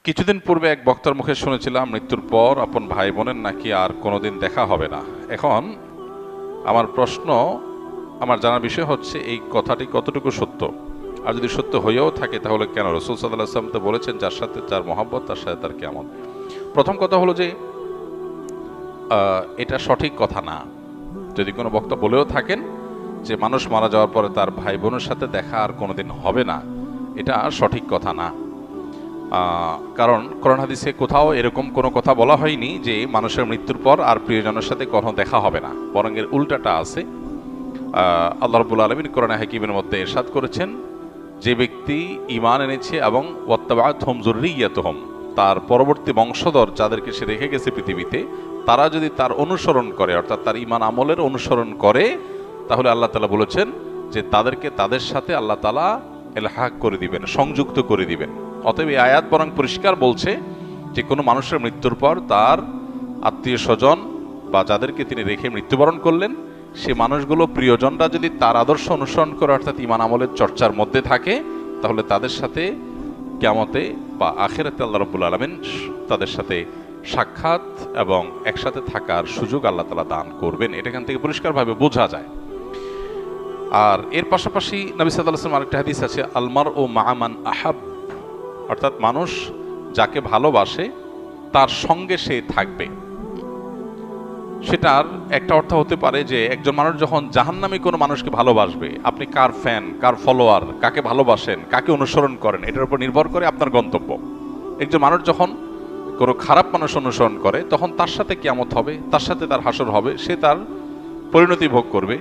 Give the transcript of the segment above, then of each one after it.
কিছুদিন পূর্বে এক বক্তার মুখে শুনেছিলাম মৃত্যুর পর আপন ভাই বোনের নাকি আর কোনোদিন দেখা হবে না। এখন আমার প্রশ্ন, আমার জানার বিষয় হচ্ছে এই কথাটি কতটুকু সত্য, আর যদি সত্য হয়েও থাকে তাহলে কেন? রাসূল সাল্লাল্লাহু আলাইহি ওয়াসাল্লাম তো বলেছেন যার সাথে যার মহব্বত তার সাথে তার কিয়ামত। প্রথম কথা হলো যে এটা সঠিক কথা না। যদি কোনো বক্তা বলেও থাকেন যে মানুষ মারা যাওয়ার পরে তার ভাই বোনের সাথে দেখা আর কোনোদিন হবে না, এটা সঠিক কথা না। কারণ কোরআন হাদিসে কোথাও এরকম কোনো কথা বলা হয়নি যে মানুষের মৃত্যুর পর আর প্রিয়জনের সাথে কখনো দেখা হবে না, বরং এর উল্টাটা আছে। আল্লাহ রাব্বুল আলামিন কোরআনে হাকিমের মধ্যে ইরশাদ করেছেন, যে ব্যক্তি ঈমান এনেছে এবং ওয়াত্তাবাআতহুম যুররিয়াতুহুম, তার পরবর্তী বংশধর যাদেরকে সে রেখে গেছে পৃথিবীতে, তারা যদি তার অনুসরণ করে, অর্থাৎ তার ঈমান আমলের অনুসরণ করে, তাহলে আল্লাহ তাআলা বলেছেন যে তাদেরকে তাদের সাথে আল্লাহ তাআলা ইলহাক করে দিবেন, সংযুক্ত করে দিবেন। অতএব এই আয়াত বরং পরিষ্কার বলছে যে কোনো মানুষের মৃত্যুর পর তার আত্মীয় স্বজন বা যাদেরকে তিনি রেখে মৃত্যুবরণ করলেন, সে মানুষগুলো প্রিয়জনরা যদি তার আদর্শ অনুসরণ করে, অর্থাৎ ঈমান আমলের চর্চার মধ্যে থাকে, তাহলে তাদের সাথে কিয়ামতে বা আখিরাতে আল্লাহ রাব্বুল আলামিন তাদের সাথে সাক্ষাৎ এবং একসাথে থাকার সুযোগ আল্লাহ তাআলা দান করবেন। এটা এখান থেকে পরিষ্কারভাবে বোঝা যায়। আর এর পাশাপাশি নবী সাল্লাল্লাহু আলাইহি ওয়াসাল্লাম আরেকটা হাদিস আছে, আলমার ও মাআমান আহাব, অর্থাৎ মানুষ যাকে ভালোবাসে তার সঙ্গে সে থাকবে। সেটার একটা অর্থ হতে পারে যে একজন মানুষ যখন জাহান্নামী কোনো মানুষকে ভালোবাসবে, আপনি কার ফ্যান, কার ফলোয়ার, কাকে ভালোবাসেন, কাকে অনুসরণ করেন, এটার উপর নির্ভর করে আপনার গন্তব্য। একজন মানুষ যখন কোনো খারাপ মানুষ অনুসরণ করে, তখন তার সাথে কিয়ামত হবে, তার সাথে তার হাসর হবে, সে তার পরিণতি ভোগ করবে।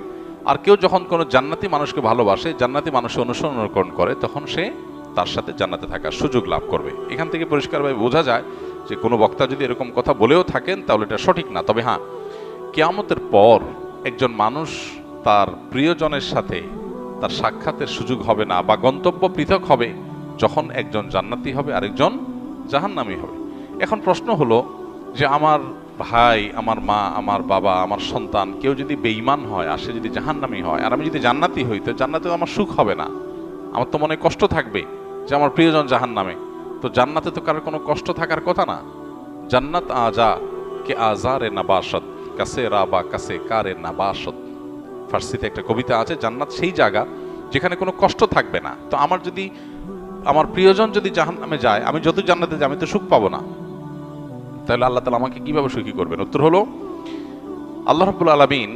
আর কেউ যখন কোনো জান্নাতি মানুষকে ভালোবাসে, জান্নাতি মানুষকে অনুসরণ করে, তখন সে তার সাথে জান্নাতে থাকার সুযোগ লাভ করবে। এখান থেকে পরিষ্কারভাবে বোঝা যায় যে কোনো বক্তা যদি এরকম কথা বলেও থাকেন তাহলে এটা সঠিক না। তবে হ্যাঁ, কিয়ামতের পর একজন মানুষ তার প্রিয়জনের সাথে তার সাক্ষাতের সুযোগ হবে না, বা গন্তব্য পৃথক হবে, যখন একজন জান্নাতি হবে আর একজন জাহান্নামী হবে। এখন প্রশ্ন হলো যে আমার ভাই, আমার মা, আমার বাবা, আমার সন্তান কেউ যদি বেঈমান হয় আর সে যদি জাহান্নামী হয়, আর আমি যদি জান্নাতি হই, তো জান্নাতে আমার সুখ হবে না, আমার তো মনে কষ্ট থাকবে যে আমার প্রিয়জন জাহান্নামে। তো জান্নাতে তো কারোর কোনো কষ্ট থাকার কথা না। জান্নাত আজা কে আজারে নাবাসত কাছে রাবা কাছে কারে নাবাসত, ফার্সিতে একটা কবিতা আছে, জান্নাত সেই জায়গা যেখানে কোনো কষ্ট থাকবে না। তো আমার যদি আমার প্রিয়জন যদি জাহান্নামে যায়, আমি যত জান্নাতে যাই আমি তো সুখ পাবো না, তাহলে আল্লাহ তাআলা আমাকে কিভাবে সুখী করবেন? উত্তর হলো, আল্লাহ রাব্বুল আলামিন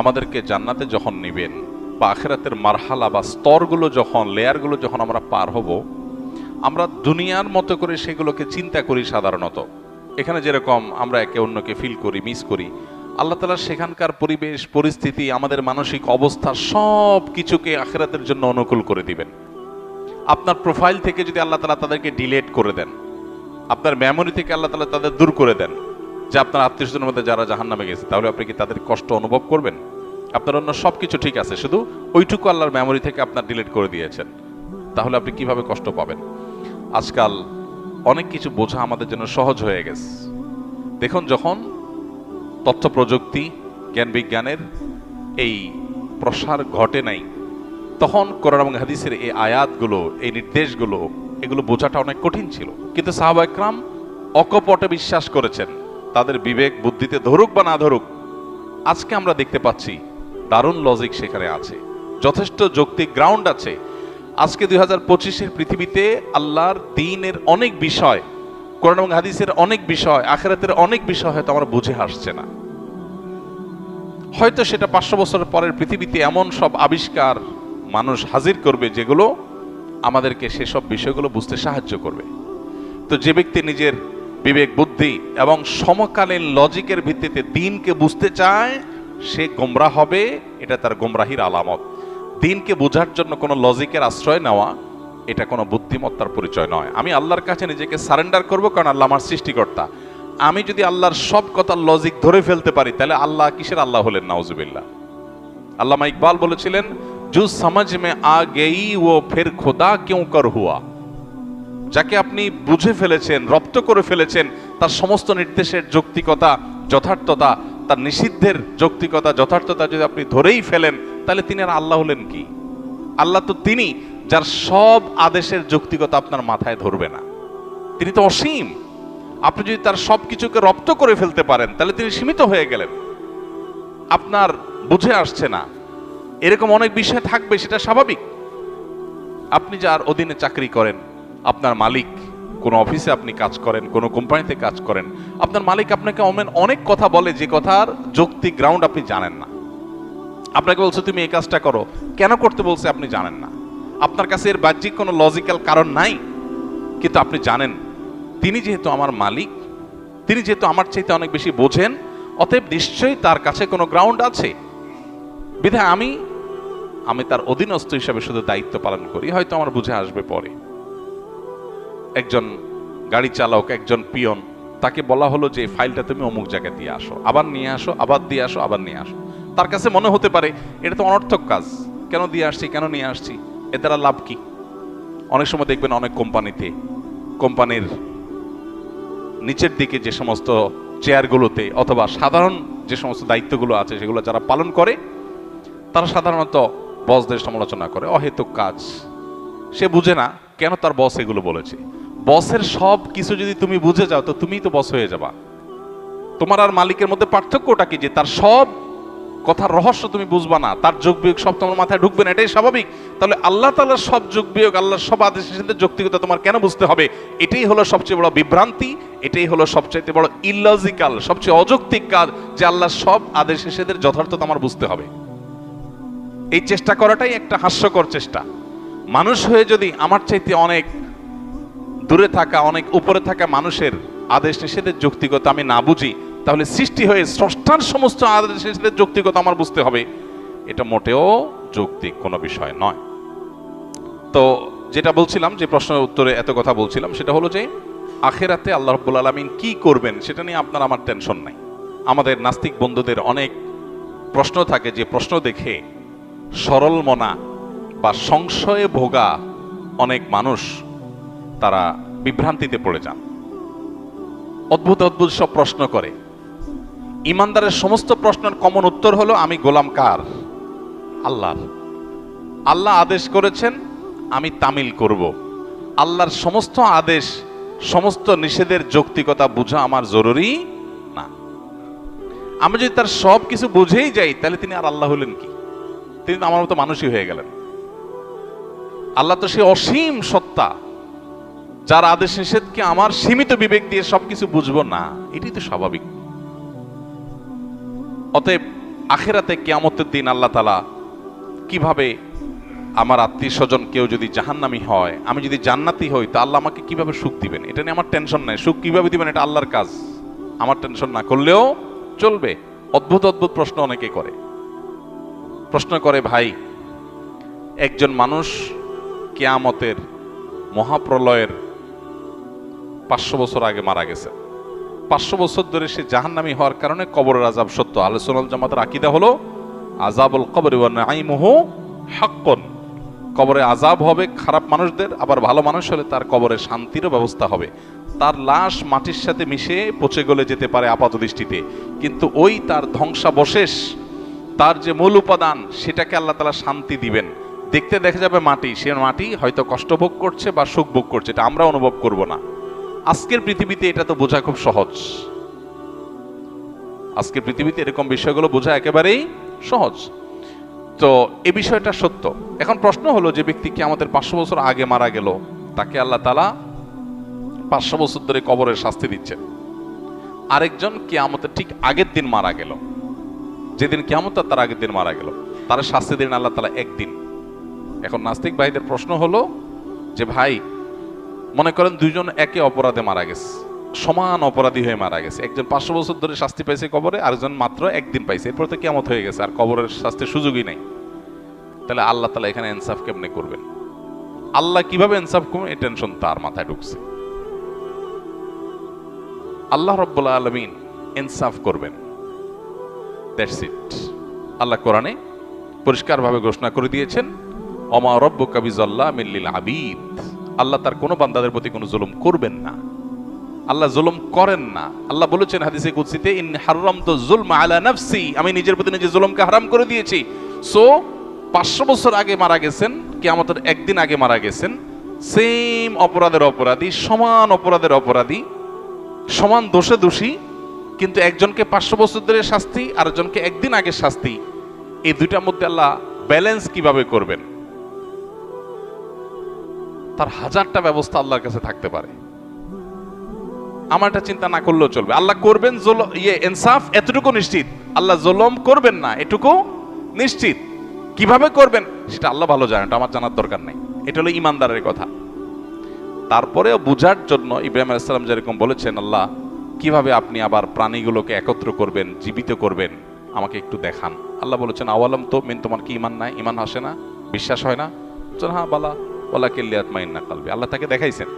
আমাদেরকে জান্নাতে যখন নেবেন, বা আখিরাতের মারহালা বা স্তরগুলো যখন, লেয়ারগুলো যখন আমরা পার হব, আমরা দুনিয়ার মতো করে সেগুলোকে চিন্তা করি সাধারণত। এখানে যেরকম আমরা একে অন্যকে ফিল করি, মিস করি, আল্লাহ তাআলা সেখানকার পরিবেশ পরিস্থিতি, আমাদের মানসিক অবস্থা সব কিছুকে আখিরাতের জন্য অনুকূল করে দিবেন। আপনার প্রোফাইল থেকে যদি আল্লাহ তাআলা তাদেরকে ডিলিট করে দেন, আপনার মেমোরি থেকে আল্লাহ তাআলা তাদের দূর করে দেন, যে আপনার আত্মীয়স্বজনের মধ্যে যারা জাহান্নামে গেছে, তাহলে আপনি কি তাদের কষ্ট অনুভব করবেন? আপনার অন্য সব কিছু ঠিক আছে, শুধু ওইটুকু আল্লাহর মেমোরি থেকে আপনার ডিলিট করে দিয়েছেন, তাহলে আপনি কিভাবে কষ্ট পাবেন? আজকাল অনেক কিছু বোঝা আমাদের জন্য সহজ হয়ে গেছে। দেখুন, যখন তথ্য প্রযুক্তি, জ্ঞান বিজ্ঞানের এই প্রসার ঘটে নাই, তখন কোরআন এবং হাদিসের এই আয়াতগুলো, এই নির্দেশগুলো, এগুলো বোঝাটা অনেক কঠিন ছিল। কিন্তু সাহাবা ইকরাম অকপটে বিশ্বাস করেছেন, তাদের বিবেক বুদ্ধিতে ধরুক বা না ধরুক। আজকে আমরা দেখতে পাচ্ছি দারুণ লজিক সেখানে আছে, যথেষ্ট যৌক্তিক গ্রাউন্ড আছে। আজকে 2025-এর পৃথিবীতে আল্লাহর দ্বীনের অনেক বিষয়, কোরআন এবং হাদিসের অনেক বিষয়, আখিরাতের অনেক বিষয় হয়তো আমরা বুঝে আসছে না। হয়তো সেটা 500 বছরের পরের পৃথিবীতে এমন সব আবিষ্কার মানুষ হাজির করবে যেগুলো আমাদেরকে সেসব বিষয়গুলো বুঝতে সাহায্য করবে। তো যে ব্যক্তি নিজের বিবেক বুদ্ধি এবং সমকালীন লজিকের ভিত্তিতে দ্বীনকে বুঝতে চায়, সে গোমরাহ হবে, এটা তার গোমরাহির আলামত। দ্বীনকে বোঝার জন্য কোনো লজিকের আশ্রয় নেওয়া, এটা কোনো বুদ্ধিমত্তার পরিচয় নয়। আমি আল্লাহর কাছে নিজেকে সারেন্ডার করব, কারণ আল্লাহ আমার সৃষ্টিকর্তা। আমি যদি আল্লাহর সব কথার লজিক ধরে ফেলতে পারি, তাহলে আল্লাহ কিসের আল্লাহ হলেন? নাউজুবিল্লাহ। আল্লামা ইকবাল বলেছিলেন, জু সমঝ মে আ গেই ও ফির খোদা কিউ কর হুয়া। যাকে আপনি বুঝে ফেলেছেন, রপ্ত করে ফেলেছেন, তার সমস্ত নির্দেশের যৌক্তিকতা, যথার্থতা, তার নিষিদ্ধের যৌক্তিকতা, যথার্থতা যদি আপনি ধরেই ফেলেন, তাহলে তিনি আর আল্লাহ হলেন কি? আল্লাহ তো তিনি যার সব আদেশের যৌক্তিকতা আপনার মাথায় ধরবে না। তিনি তো অসীম। আপনি যদি তার সবকিছুকে রপ্ত করে ফেলতে পারেন তাহলে তিনি সীমিত হয়ে গেলেন। আপনার বুঝে আসছে না, এরকম অনেক বিষয় থাকবে, সেটা স্বাভাবিক। আপনি যার অধীনে চাকরি করেন, আপনার মালিক, কোন অফিসে আপনি কাজ করেন, কোন কোম্পানিতে কাজ করেন, আপনার মালিক আপনাকে অনেক কথা বলে যে কথার যৌক্তিক গ্রাউন্ড আপনি জানেন না। আপনাকে বলছে তুমি এই কাজটা করো, কেন করতে বলছে আপনি জানেন না। আপনার কাছে এর বাহ্যিক কোনো লজিক্যাল কারণ নাই, কিন্তু আপনি জানেন তিনি যেহেতু আমার মালিক, তিনি যেহেতু আমার চাইতে অনেক বেশি বোঝেন, অতএব নিশ্চয়ই তার কাছে কোনো গ্রাউন্ড আছে। বিধায় আমি তার অধীনস্থ হিসাবে শুধু দায়িত্ব পালন করি, হয়তো আমার বুঝে আসবে পরে। একজন গাড়ি চালক, একজন পিয়ন, তাকে বলা হলো যে ফাইলটা তুমি অমুক জায়গায় দিয়ে আসো, আবার নিয়ে আসো, আবার দিয়ে আসো, আবার নিয়ে আসো। তার কাছে মনে হতে পারে এটা তো অনর্থক কাজ, কেন দিয়ে আসছি, কেন নিয়ে আসছি, এ দ্বারা লাভ কি? অনেক সময় দেখবেন অনেক কোম্পানিতে, কোম্পানির নিচের দিকে যে সমস্ত চেয়ারগুলোতে অথবা সাধারণ যে সমস্ত দায়িত্বগুলো আছে সেগুলো যারা পালন করে তারা সাধারণত বসদের সমালোচনা করে, অহেতুক কাজ। সে বুঝে না কেন তার বস এগুলো বলেছে। বসের সব কিছু যদি তুমি বুঝে যাও তো তুমিই তো বস হয়ে যাবা। তোমার আর মালিকের মধ্যে পার্থক্যটা কি? যে তার সব কথার রহস্য তুমি বুঝবা না, তার যোগ বিয়োগ সব তোমার মাথায় ঢুকবে না, এটাই স্বাভাবিক। তাহলে আল্লাহ তাআলার সব যোগ বিয়োগ, আল্লাহর সব আদেশের সাথে যৌক্তিকতা তোমার কেন বুঝতে হবে? এটাই হলো সবচেয়ে বড় বিভ্রান্তি, এটাই হলো সবচেয়ে বড় ইললজিক্যাল, সবচেয়ে অযৌক্তিক কাজ, যে আল্লাহর সব আদেশ নিষেধের যথার্থতা আমার বুঝতে হবে। এই চেষ্টা করাটাই একটা হাস্যকর চেষ্টা। মানুষ হয়ে যদি আমার চাইতে অনেক দূরে থাকা, অনেক উপরে থাকা মানুষের আদেশ নিষেধের যৌক্তিকতা আমি না বুঝি, তাহলে সৃষ্টি হয়ে স্রষ্টার সমস্ত আদেশ নিষেধের যৌক্তিকতা আমার বুঝতে হবে, এটা মোটেও যৌক্তিক কোনো বিষয় নয়। তো যেটা বলছিলাম, যে প্রশ্নের উত্তরে এত কথা বলছিলাম, সেটা হলো যে আখিরাতে আল্লাহ রাব্বুল আলামিন কি করবেন সেটা নিয়ে আপনার আমার টেনশন নাই। আমাদের নাস্তিক বন্ধুদের অনেক প্রশ্ন থাকে, যে প্রশ্ন দেখে সরল মনা বা সংশয়ে ভোগা অনেক মানুষ তারা বিভ্রান্তিতে পড়ে যান, অদ্ভুত অদ্ভুত সব প্রশ্ন করে। ইমানদারের সমস্ত প্রশ্নের কমন উত্তর হলো আমি গোলাম কার? আল্লাহর। আল্লাহ আদেশ করেছেন, আমি তামিল করব। আল্লাহর সমস্ত আদেশ, সমস্ত নিষেধের যৌক্তিকতা বোঝা আমার জরুরি না। আমি যদি তার সব কিছু বুঝেই যাই তাহলে তিনি আর আল্লাহ হলেন কি? তিনি তো আমার মতো মানুষই হয়ে গেলেন। আল্লাহ তো সে অসীম সত্তা, যার আদেশ নিষেধকে আমার সীমিত বিবেক দিয়ে সবকিছু বুঝবো না, এটাই তো স্বাভাবিক। অতএব আখিরাতে কিয়ামতের দিন আল্লাহ তাআলা কিভাবে, আমার আত্মীয় স্বজন কেউ যদি জাহান্নামী হয়, আমি যদি জান্নাতি হই, তা আল্লাহ আমাকে কিভাবে সুখ দিবেন, এটা নিয়ে আমার টেনশন নাই। সুখ কিভাবে দিবেন এটা আল্লাহর কাজ, আমার টেনশন না করলেও চলবে। অদ্ভুত অদ্ভুত প্রশ্ন অনেকে করে। প্রশ্ন করে, ভাই একজন মানুষ কিয়ামতের মহাপ্রলয়ের 500 বছর আগে মারা গেছে, 500 বছর ধরে সে জাহান্নামী হওয়ার কারণে কবরের আযাব সত্য। আহলে সুন্নাত জামাতের আকীদা হলো আযাবুল কবরি ওয়া নাঈমুহু হাক্কুন। কবরে আযাব হবে খারাপ মানুষদের, আবার ভালো মানুষ হলে তার কবরে শান্তিরও ব্যবস্থা হবে। তার লাশ মাটির সাথে মিশে পচে গলে যেতে পারে আপাত দৃষ্টিতে, কিন্তু ওই তার ধ্বংসাবশেষ, তার যে মূল উপাদান, সেটাকে আল্লাহ তাআলা শান্তি দিবেন। দেখতে দেখা যাবে মাটি, সে মাটি হয়তো কষ্ট ভোগ করছে বা সুখ ভোগ করছে, এটা আমরা অনুভব করব না। আজকের পৃথিবীতে এটা তো বোঝা খুব সহজ। আজকের পৃথিবীতে এরকম বিষয়গুলো বোঝা একেবারেই সহজ। তো এই বিষয়টা সত্য। এখন প্রশ্ন হলো, যে ব্যক্তি কিয়ামতের 500 বছর আগে মারা গেল, তাকে আল্লাহ তাআলা 500 বছর ধরে কবরের শাস্তি দিচ্ছেন। আরেকজন কিয়ামতের ঠিক আগের দিন মারা গেল, যেদিন কিয়ামত তার আগের দিন মারা গেল, তার শাস্তি দিন আল্লাহ তাআলা একদিন। এখন নাস্তিক ভাইদের প্রশ্ন হলো যে, ভাই মনে করেন দুইজন একে অপরাধে মারা গেছে, সমান অপরাধী হয়ে মারা গেছে। একজন 500 বছর ধরে শাস্তি পাইছে কবরে, আরেকজন মাত্র একদিন পাইছে, এরপর তো কিয়ামত হয়ে গেছে, আর কবরের শাস্তির সুযোগই নাই। তাহলে আল্লাহ তাআলা এখানে ইনসাফ কেমনে করবেন? আল্লাহ কিভাবে ইনসাফ করবেন এই টেনশন তার মাথায় ঢুকছে। আল্লাহ রাব্বুল আলামিন ইনসাফ করবেন, দ্যাটস ইট। আল্লাহ কোরআনে পরিষ্কারভাবে ঘোষণা করে দিয়েছেন, ওমা রাব্বুকা বিযাল্লামিল লিল আবিদ। আল্লাহ তার কোনো বান্দাদের প্রতি কোনো জুলুম করবেন না, আল্লাহ জুলুম করেন না। আল্লাহ বলেছেন হাদিসে কুদসিতে, ইন্নী হারামতু যুলমা আলা নাফসি, আমি নিজের প্রতি নিজে জুলুমকে হারাম করে দিয়েছি। সো 500 বছর আগে মারা গেছেন, কিয়ামতের একদিন আগে মারা গেছেন, সেম অপরাধের অপরাধী, সমান অপরাধের অপরাধী, সমান দোষে দোষী, কিন্তু একজনকে 500 বছর ধরে শাস্তি, আরেকজনকে একদিন আগে শাস্তি। এই দুইটার মধ্যে আল্লাহ ব্যালেন্স কিভাবে করবেন? তার হাজারটা ব্যবস্থা আল্লাহর কাছে থাকতে পারে। আমার এটা চিন্তা না করলেও চলবে। আল্লাহ করবেন ইনসাফ, এতটুকু নিশ্চিত। আল্লাহ জুলুম করবেন না, এটুকু নিশ্চিত। কিভাবে করবেন সেটা আল্লাহ ভালো জানেন, এটা আমার জানার দরকার নেই। এটা হলো ইমানদারের কথা। তারপরেও বুঝার জন্য ইব্রাহিম আলাইহিস সালাম যেরকম বলেছেন, আল্লাহ কিভাবে আপনি আবার প্রাণীগুলোকে একত্র করবেন, জীবিত করবেন, আমাকে একটু দেখান। আল্লাহ বলেছেন, আওয়ালাম তো মিন, তোমার কি ইমান নাই? ইমান আসে না, বিশ্বাস হয় না? হ্যাঁ বালা ওয়ালাকিন লিয়াতমাইন্না কলবি। আল্লাহ তাকে দেখাইছেন।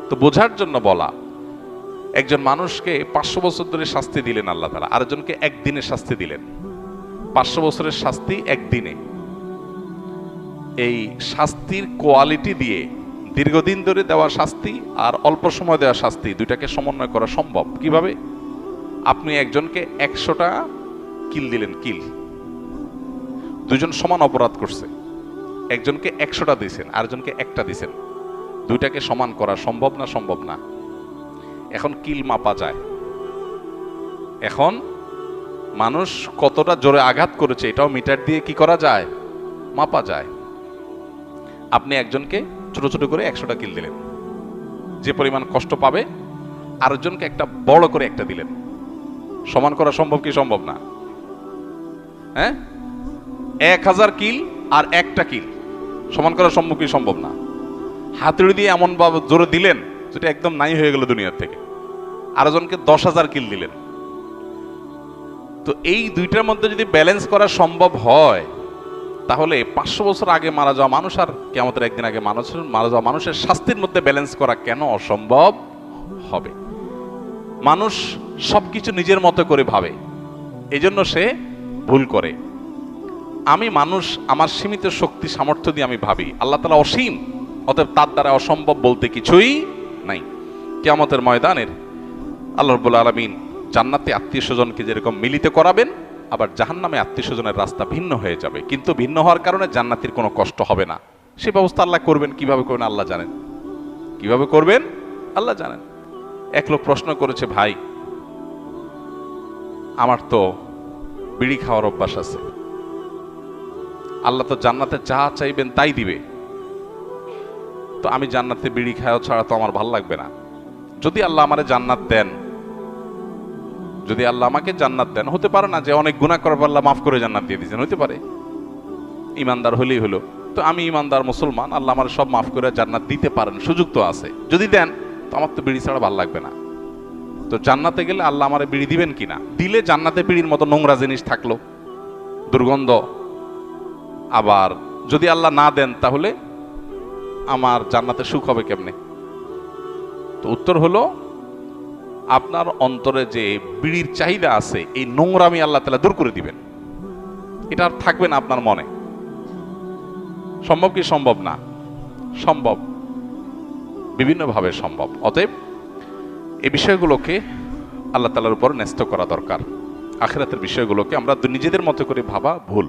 তো বোঝার জন্য বলা, একজন মানুষকে 500 বছর ধরে শাস্তি দিলেন আল্লাহ তাআলা, আরেকজনকে একদিনে শাস্তি দিলেন। 500 বছরের শাস্তি একদিনে। এই শাস্তির কোয়ালিটি দিয়ে দীর্ঘদিন ধরে দেওয়া শাস্তি আর অল্প সময় দেওয়া শাস্তি দুইটাকে সমন্বয় করা সম্ভব কিভাবে? আপনি একজনকে 100টা কিল দিলেন, কিল, দুজন সমান অপরাধ করছে, একজনকে 100টা দিয়েছেন, আরেকজনকে একটা দিয়েছেন, দুইটাকে সমান করা সম্ভব না? সম্ভব না। এখন কিল মাপা যায়। এখন মানুষ কতটা জোরে আঘাত করেছে এটাও মিটার দিয়ে কি করা যায়? মাপা যায়। আপনি একজনকে ছোট ছোট করে 100টা কিল দিলেন, যে পরিমাণ কষ্ট পাবে, আরেকজনকে একটা বড় করে একটা দিলেন, সমান করা সম্ভব কি সম্ভব না? হ্যাঁ, 1000 কিল আর একটা কিল সমান করা সম্ভব কি সম্ভব না? হাতুড়ি দিয়ে এমন ভাবে জোরে দিলেন যেটা একদম নাই হয়ে গেল দুনিয়ার থেকে। আরেকজনকে 10,000 কিল দিলেন। তো এই দুইটার মধ্যে যদি ব্যালেন্স করা সম্ভব হয়, তাহলে 500 বছর আগে মারা যাওয়া মানুষ আর কিয়ামতের একদিন আগে মারা যাওয়া মানুষের শাস্তির মধ্যে ব্যালেন্স করা কেন অসম্ভব হবে? মানুষ সবকিছু নিজের মতো করে ভাবে, এজন্য সে ভুল করে। আমি মানুষ, আমার সীমিত শক্তি সামর্থ্য দিয়ে আমি ভাবি, আল্লাহ তাআলা অসীম, অতএব তার দ্বারা অসম্ভব বলতে কিছুই নাই। কিয়ামতের ময়দানের আল্লাহ রাব্বুল আলামিন জান্নাতে আত্মীয় স্বজনকে যেরকম মিলিত করাবেন, আবার জাহান্নামে আত্মীয় স্বজনের রাস্তা ভিন্ন হয়ে যাবে, কিন্তু ভিন্ন হওয়ার কারণে জান্নাতীর কোনো কষ্ট হবে না। সে ব্যবস্থা আল্লাহ করবেন। কিভাবে করবেন আল্লাহ জানেন, কিভাবে করবেন আল্লাহ জানেন। এক লোক প্রশ্ন করেছে, ভাই আমার তো বিড়ি খাওয়ার অভ্যাস আছে, আল্লাহ তো জান্নাতে যা চাইবেন তাই দিবে, তো আমি জান্নাতে বিড়ি খাওয়া ছাড়া তো আমার ভালো লাগবে না। যদি আল্লাহ আমারে জান্নাত দেন, যদি আল্লাহ আমাকে জান্নাত দেন, হতে পারে না যে অনেক গুনাহ করার পর আল্লাহ মাফ করে জান্নাত দিয়ে দিয়েছেন, হতে পারে, ইমানদার হলেই হলো। তো আমি ইমানদার মুসলমান, আল্লাহ আমার সব মাফ করে জান্নাত দিতে পারেন, সুযোগ তো আছে। যদি দেন তো আমার তো বিড়ি ছাড়া ভালো লাগবে না। তো জান্নাতে গেলে আল্লাহ আমারে বিড়ি দিবেন কিনা? দিলে জান্নাতে বিড়ির মতো নোংরা জিনিস থাকলো, দুর্গন্ধ। আবার যদি আল্লাহ না দেন, তাহলে আমার জান্নাতে সুখ হবে কেমনে? তো উত্তর হলো, আপনার অন্তরে যে বিড়ির চাহিদা আছে, এই নোংরামি আল্লাহ তাআলা দূর করে দিবেন, এটা আর থাকবে না আপনার মনে। সম্ভব কি সম্ভব না? সম্ভব, বিভিন্নভাবে সম্ভব। অতএব এই বিষয়গুলোকে আল্লাহ তাআলার উপর ন্যস্ত করা দরকার। আখিরাতের বিষয়গুলোকে আমরা নিজেদের মতো করে ভাবা ভুল।